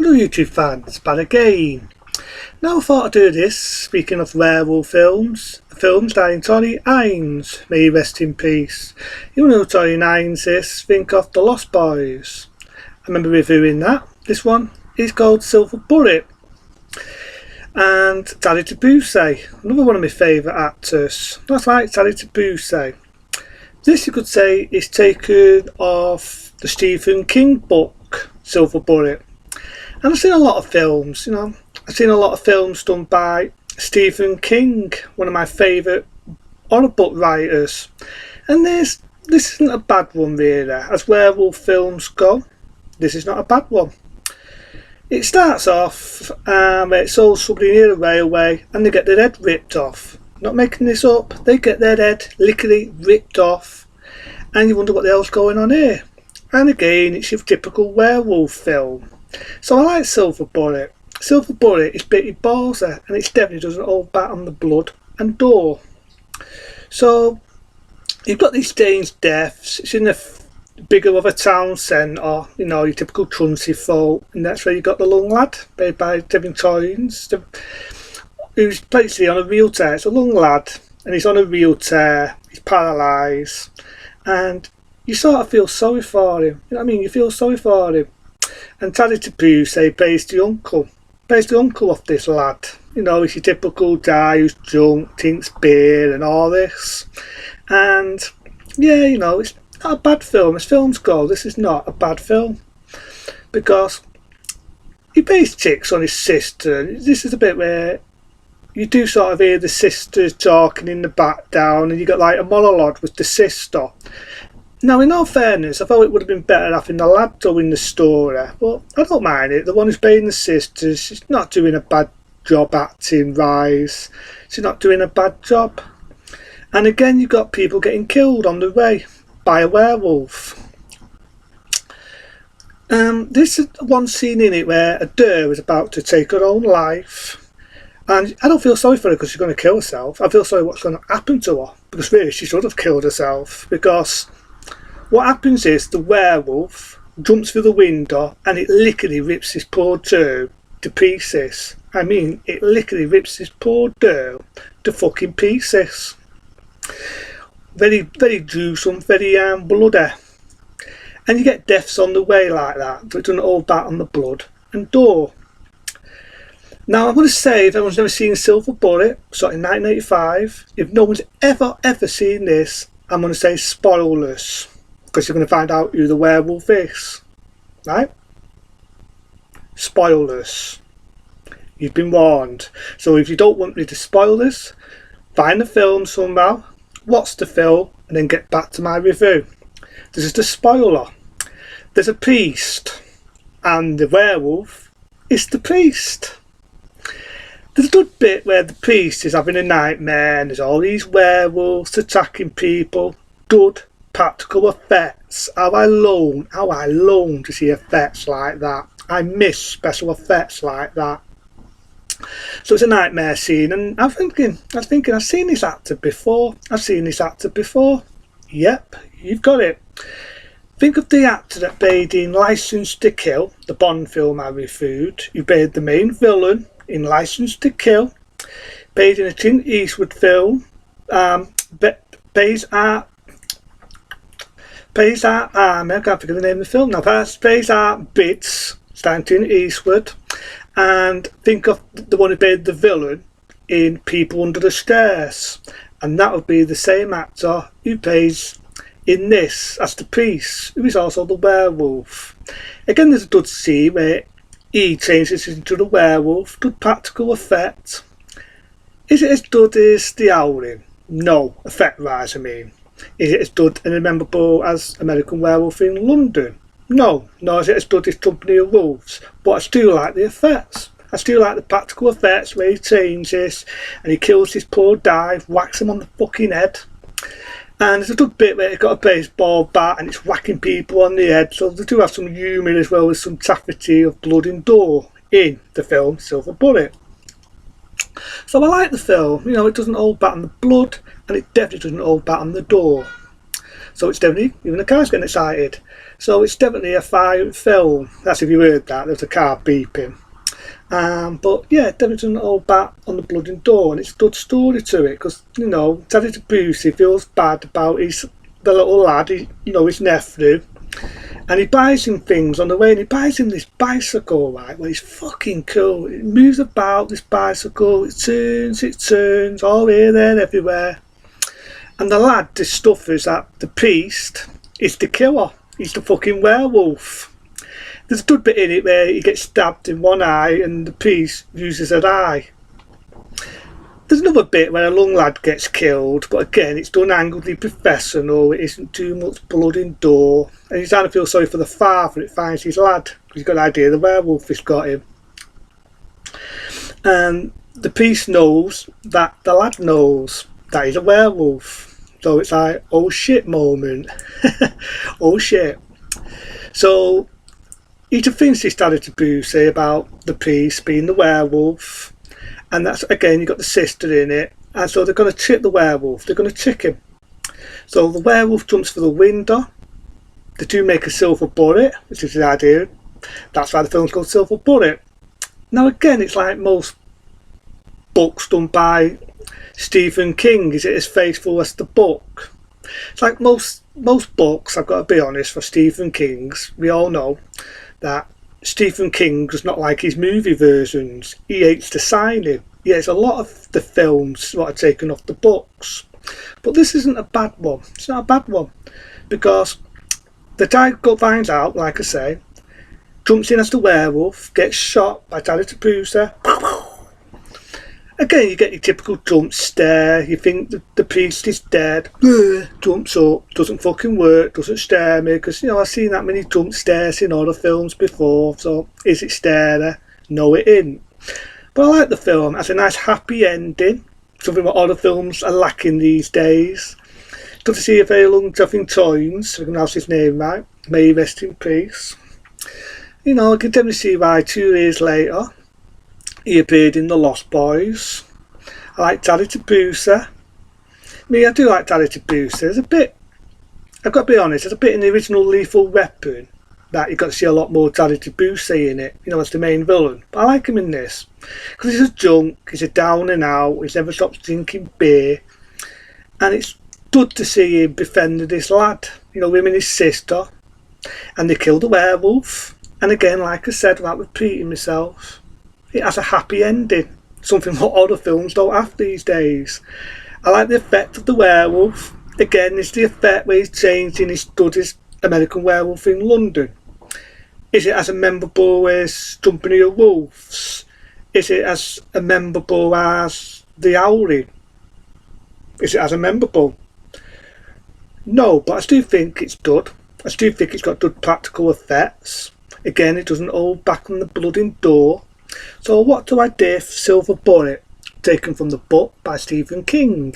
Hello YouTube fans, back again. Now I thought I'd do this, speaking of werewolf films, films starring Tony Hines, may he rest in peace. You know who Tony Hines is, think of The Lost Boys. I remember reviewing that. This one is called Silver Bullet. And Taddy Tabuse, another one of my favourite actors. That's right, Taddy Tabuse. This you could say is taken off the Stephen King book, Silver Bullet. And I've seen a lot of films, I've seen a lot of films done by Stephen King, one of my favourite horror book writers. And this isn't a bad one really, as werewolf films go. This is not a bad one. It starts off where it's all somebody near a railway and they get their head ripped off. Not making this up, they get their head literally ripped off and you wonder what the hell's going on here. And again, it's your typical werewolf film. So I like Silver Bullet. Silver Bullet is pretty ballsy and it definitely doesn't hold back on the blood and gore. So you've got these strange deaths. It's in the bigger of a town centre, your typical Trunsey folk, and that's where you got the lung lad, played by Devin Toynes, who's basically on a wheelchair. It's a lung lad and he's on a wheelchair, he's paralysed, and you sort of feel sorry for him. You know what I mean? You feel sorry for him. And Taddy Tabuse plays the uncle of this lad. He's your typical guy who's drunk, drinks beer and all this. And yeah, it's not a bad film. As films go, this is not a bad film. Because he plays chicks on his sister. This is a bit where you do sort of hear the sisters talking in the background and you got like a monologue with the sister. Now, in all fairness, I thought it would have been better having the lad doing the story, but I don't mind it. The one who's playing the sisters, she's not doing a bad job acting wise. She's not doing a bad job. And again, you've got people getting killed on the way by a werewolf. This is one scene in it where a deer is about to take her own life. And I don't feel sorry for her because she's going to kill herself. I feel sorry what's going to happen to her, because really she should have killed herself, because what happens is the werewolf jumps through the window and it literally rips this poor girl to pieces. I mean, it literally rips this poor girl to fucking pieces. Very, very gruesome, very bloody. And you get deaths on the way like that, so it doesn't hold back on the blood and gore. Now, I'm going to say, if anyone's never seen Silver Bullet, shot in 1985, if no one's ever seen this, I'm going to say spoilers, because you're going to find out who the werewolf is, right? Spoilers. You've been warned. So if you don't want me to spoil this, find the film somehow, watch the film, and then get back to my review. This is the spoiler. There's a priest, and the werewolf is the priest. There's a good bit where the priest is having a nightmare and there's all these werewolves attacking people. Good practical effects. How I long to see effects like that. I miss special effects like that. So it's a nightmare scene, and I was thinking, I've seen this actor before. Yep, you've got it. Think of the actor that played in Licence to Kill, the Bond film I reviewed, who played the main villain in Licence to Kill, played in a Clint Eastwood film, I can't forget the name of the film now, plays Art Bits, starring Clint Eastwood, and think of the one who played the villain in People Under the Stairs, and that would be the same actor who plays in this as the priest, who is also the werewolf. Again, there's a good scene where he changes into the werewolf, good practical effect. Is it as good as The Howling? No, effect wise I mean. Is it as good and memorable as American Werewolf in London? No, nor is it as good as Company of Wolves, but I still like the effects. I still like the practical effects where he changes and he kills this poor dive, whacks him on the fucking head. And there's a good bit where he's got a baseball bat and it's whacking people on the head, so they do have some humour as well as some taffety of blood and gore in the film Silver Bullet. So I like the film, it doesn't hold back on the blood and it definitely doesn't hold back on the gore. So it's definitely, even the car's getting excited. So it's definitely a violent film. That's if you heard that, there's a car beeping. But yeah, definitely doesn't hold back on the blood and door, and it's a good story to it, because, you know, Daddy Debussy feels bad about the little lad, his nephew, and he buys him things on the way, and he buys him this bicycle, right, well, it's fucking cool. It moves about, this bicycle, it turns, all here, there, everywhere. And the lad discovers that the priest is the killer. He's the fucking werewolf. There's a good bit in it where he gets stabbed in one eye and the priest uses an eye. There's another bit where a young lad gets killed, but again, it's done angledly professional. It isn't too much blood and gore. And he's trying to feel sorry for the father. It finds his lad, because he's got an idea the werewolf has got him. And the priest knows that the lad knows that he's a werewolf. So it's like, oh shit moment. Oh shit. So he thinks he started to Debussy about the priest being the werewolf. And that's, again, you've got the sister in it. And so they're going to trick the werewolf. They're going to trick him. So the werewolf jumps for the window. They do make a silver bullet, which is the idea. That's why the film's called Silver Bullet. Now again, it's like most books done by Stephen King. Is it as faithful as the book? It's like most books, I've got to be honest, for Stephen King's, we all know that Stephen King does not like his movie versions. He hates the signing. He hates a lot of the films that are taken off the books. But this isn't a bad one. It's not a bad one, because the guy finds out, like I say, jumps in as the werewolf, gets shot by Daddy Debussy. Again, you get your typical jump scare. You think the priest is dead. Jumps up, doesn't fucking work, doesn't scare me, because, you know, I've seen that many jump scares in other films before. So is it scary? No, it isn't. But I like the film. It has a nice happy ending, something that other films are lacking these days. Good to see a very long-loving Toynes, if I can pronounce his name right. May he rest in peace. You know, I can definitely see why 2 years later he appeared in The Lost Boys. I like Daddy Debussy. I do like Daddy Debussy. There's a bit, I've got to be honest, there's a bit in the original Lethal Weapon that you've got to see a lot more Daddy Debussy in it, you know, as the main villain. But I like him in this, because he's a junk, he's a down and out, he's never stopped drinking beer, and it's good to see him befriending this lad, you know, him and his sister, and they killed a werewolf. And again, like I said, without repeating myself, it has a happy ending, something that other films don't have these days. I like the effect of the werewolf. Again, it's the effect where he's changing his studies American Werewolf in London. Is it as memorable as Company of Wolves? Is it as memorable as The Howling? Is it as memorable? No, but I still think it's good. I still think it's got good practical effects. Again, it doesn't hold back on the blood and gore. So what do I do for Silver Bullet, taken from the book by Stephen King?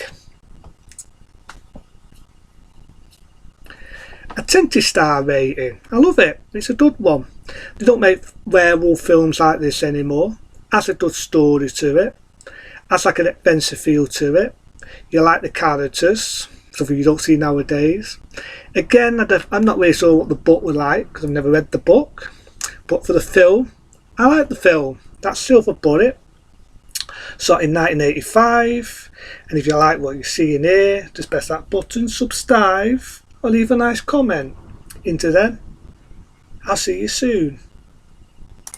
A 20-star rating. I love it. It's a good one. They don't make werewolf films like this anymore. Has a good story to it. Has like an adventure feel to it. You like the characters, something you don't see nowadays. Again, I'm not really sure what the book was like, because I've never read the book. But for the film, I like the film. That's Silver Bullet. Shot in 1985. And if you like what you see in here, just press that button, subscribe, or leave a nice comment. Into them. I'll see you soon.